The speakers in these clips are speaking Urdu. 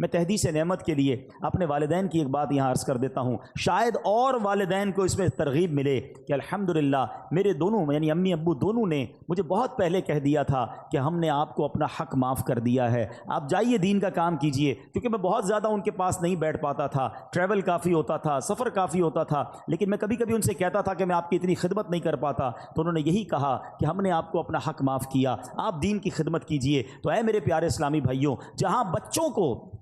میں تحدیث نعمت کے لیے اپنے والدین کی ایک بات یہاں عرض کر دیتا ہوں، شاید اور والدین کو اس میں ترغیب ملے کہ الحمدللہ میرے دونوں یعنی امی ابو دونوں نے مجھے بہت پہلے کہہ دیا تھا کہ ہم نے آپ کو اپنا حق معاف کر دیا ہے، آپ جائیے دین کا کام کیجئے، کیونکہ میں بہت زیادہ ان کے پاس نہیں بیٹھ پاتا تھا، ٹریول کافی ہوتا تھا، سفر کافی ہوتا تھا، لیکن میں کبھی کبھی ان سے کہتا تھا کہ میں آپ کی اتنی خدمت نہیں کر پاتا، تو انہوں نے یہی کہا کہ ہم نے آپ کو اپنا حق معاف کیا، آپ دین کی خدمت کیجئے۔ تو اے میرے پیارے اسلامی بھائیوں، جہاں بچوں کو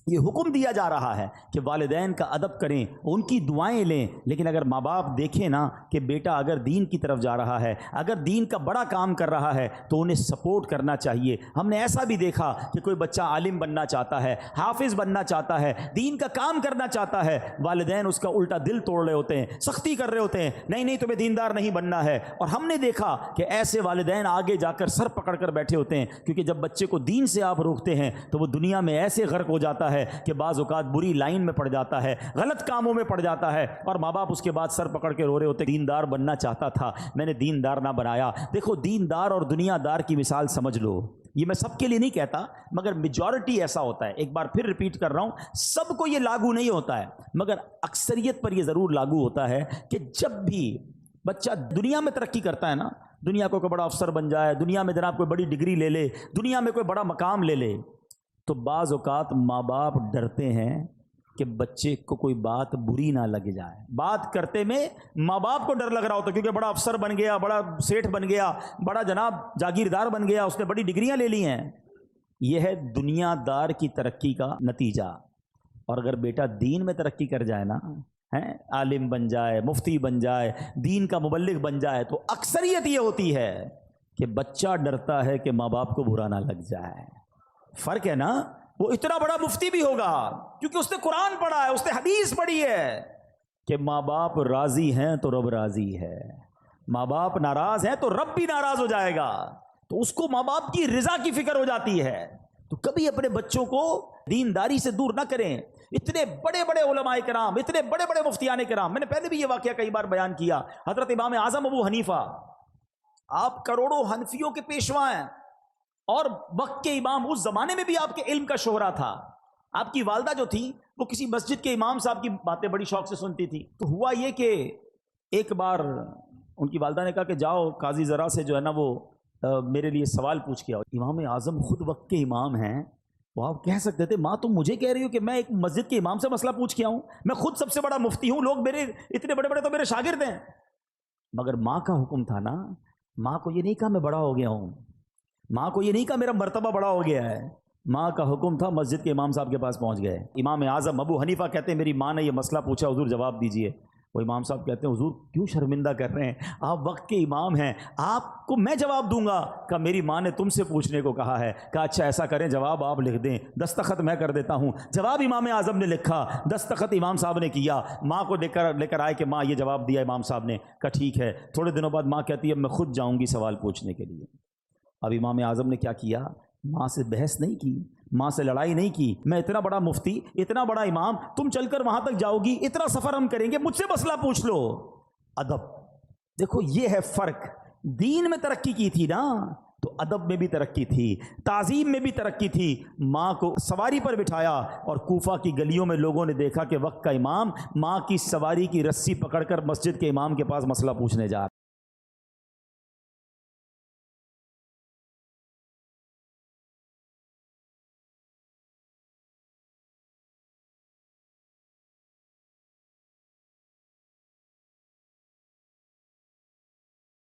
یہ حکم دیا جا رہا ہے کہ والدین کا ادب کریں، ان کی دعائیں لیں، لیکن اگر ماں باپ دیکھیں نا کہ بیٹا اگر دین کی طرف جا رہا ہے، اگر دین کا بڑا کام کر رہا ہے تو انہیں سپورٹ کرنا چاہیے۔ ہم نے ایسا بھی دیکھا کہ کوئی بچہ عالم بننا چاہتا ہے، حافظ بننا چاہتا ہے، دین کا کام کرنا چاہتا ہے، والدین اس کا الٹا دل توڑ رہے ہوتے ہیں، سختی کر رہے ہوتے ہیں، نہیں نہیں تمہیں دیندار نہیں بننا ہے۔ اور ہم نے دیکھا کہ ایسے والدین آگے جا کر سر پکڑ کر بیٹھے ہوتے ہیں، کیونکہ جب بچے کو دین سے آپ روکتے ہیں تو وہ دنیا میں ایسے غرق ہو جاتا ہے کہ بعض اوقات بری لائن میں پڑ جاتا ہے، غلط کاموں میں پڑ جاتا ہے، اور ماں باپ اس کے بعد سر پکڑ کے رو رہے ہوتے، دیندار بننا چاہتا تھا، میں نے دیندار نہ بنایا۔ دیکھو دیندار اور دنیا دار کی مثال سمجھ لو، یہ میں سب کے لیے نہیں کہتا مگر میجورٹی ایسا ہوتا ہے، ایک بار پھر ریپیٹ کر رہا ہوں، سب کو یہ لاگو نہیں ہوتا ہے مگر اکثریت پر یہ ضرور لاگو ہوتا ہے کہ جب بھی بچہ دنیا میں ترقی کرتا ہے نا، دنیا کو کوئی بڑا افسر بن جائے، دنیا میں جناب کوئی بڑی ڈگری لے لے، دنیا میں کوئی بڑا مقام لے لے، تو بعض اوقات ماں باپ ڈرتے ہیں کہ بچے کو کوئی بات بری نہ لگ جائے۔ بات کرتے میں ماں باپ کو ڈر لگ رہا ہوتا ہے، کیونکہ بڑا افسر بن گیا، بڑا سیٹھ بن گیا، بڑا جناب جاگیردار بن گیا، اس نے بڑی ڈگریاں لے لی ہیں۔ یہ ہے دنیا دار کی ترقی کا نتیجہ۔ اور اگر بیٹا دین میں ترقی کر جائے نا، عالم بن جائے، مفتی بن جائے، دین کا مبلغ بن جائے، تو اکثریت یہ ہوتی ہے کہ بچہ ڈرتا ہے کہ ماں باپ کو برا نہ لگ جائے۔ فرق ہے نا، وہ اتنا بڑا مفتی بھی ہوگا کیونکہ اس نے قرآن پڑھا ہے، اس نے حدیث پڑھی ہے کہ ماں باپ راضی ہیں تو رب راضی ہے، ماں باپ ناراض ہیں تو رب بھی ناراض ہو جائے گا، تو اس کو ماں باپ کی رضا کی فکر ہو جاتی ہے۔ تو کبھی اپنے بچوں کو دینداری سے دور نہ کریں۔ اتنے بڑے بڑے علماء کرام، اتنے بڑے بڑے مفتیان کرام، میں نے پہلے بھی یہ واقعہ کئی بار بیان کیا، حضرت امام اعظم ابو حنیفہ، آپ کروڑوں حنفیوں کے پیشوا ہیں اور وقت کے امام، اس زمانے میں بھی آپ کے علم کا شہرا تھا۔ آپ کی والدہ جو تھی وہ کسی مسجد کے امام صاحب کی باتیں بڑی شوق سے سنتی تھی، تو ہوا یہ کہ ایک بار ان کی والدہ نے کہا کہ جاؤ قاضی ذرا سے جو ہے نا وہ میرے لیے سوال پوچھ کے آؤ۔ امام اعظم خود وقت کے امام ہیں، وہ آپ کہہ سکتے تھے ماں تم مجھے کہہ رہی ہو کہ میں ایک مسجد کے امام سے مسئلہ پوچھ کے آؤں، میں خود سب سے بڑا مفتی ہوں، لوگ میرے اتنے بڑے بڑے تو میرے شاگرد ہیں۔ مگر ماں کا حکم تھا نا، ماں کو یہ نہیں کہا میں بڑا ہو گیا ہوں، ماں کو یہ نہیں کہا میرا مرتبہ بڑا ہو گیا ہے، ماں کا حکم تھا مسجد کے امام صاحب کے پاس پہنچ گئے۔ امام اعظم ابو حنیفہ کہتے ہیں میری ماں نے یہ مسئلہ پوچھا، حضور جواب دیجئے۔ وہ امام صاحب کہتے ہیں حضور کیوں شرمندہ کر رہے ہیں، آپ وقت کے امام ہیں، آپ کو میں جواب دوں گا۔ کہ میری ماں نے تم سے پوچھنے کو کہا ہے۔ کہا اچھا ایسا کریں جواب آپ لکھ دیں، دستخط میں کر دیتا ہوں۔ جواب امام اعظم نے لکھا، دستخط امام صاحب نے کیا، ماں کو لے کر آئے کہ ماں یہ جواب دیا امام صاحب نے۔ کہا ٹھیک ہے۔ تھوڑے دنوں بعد ماں کہتی ہے میں خود جاؤں گی سوال پوچھنے کے لیے۔ اب امام اعظم نے کیا کیا، ماں سے بحث نہیں کی، ماں سے لڑائی نہیں کی، میں اتنا بڑا مفتی، اتنا بڑا امام، تم چل کر وہاں تک جاؤ گی، اتنا سفر ہم کریں گے، مجھ سے مسئلہ پوچھ لو۔ ادب، دیکھو یہ ہے فرق۔ دین میں ترقی کی تھی نا تو ادب میں بھی ترقی تھی، تعظیم میں بھی ترقی تھی۔ ماں کو سواری پر بٹھایا اور کوفہ کی گلیوں میں لوگوں نے دیکھا کہ وقت کا امام ماں کی سواری کی رسی پکڑ کر مسجد کے امام کے پاس مسئلہ پوچھنے جا رہا ہے۔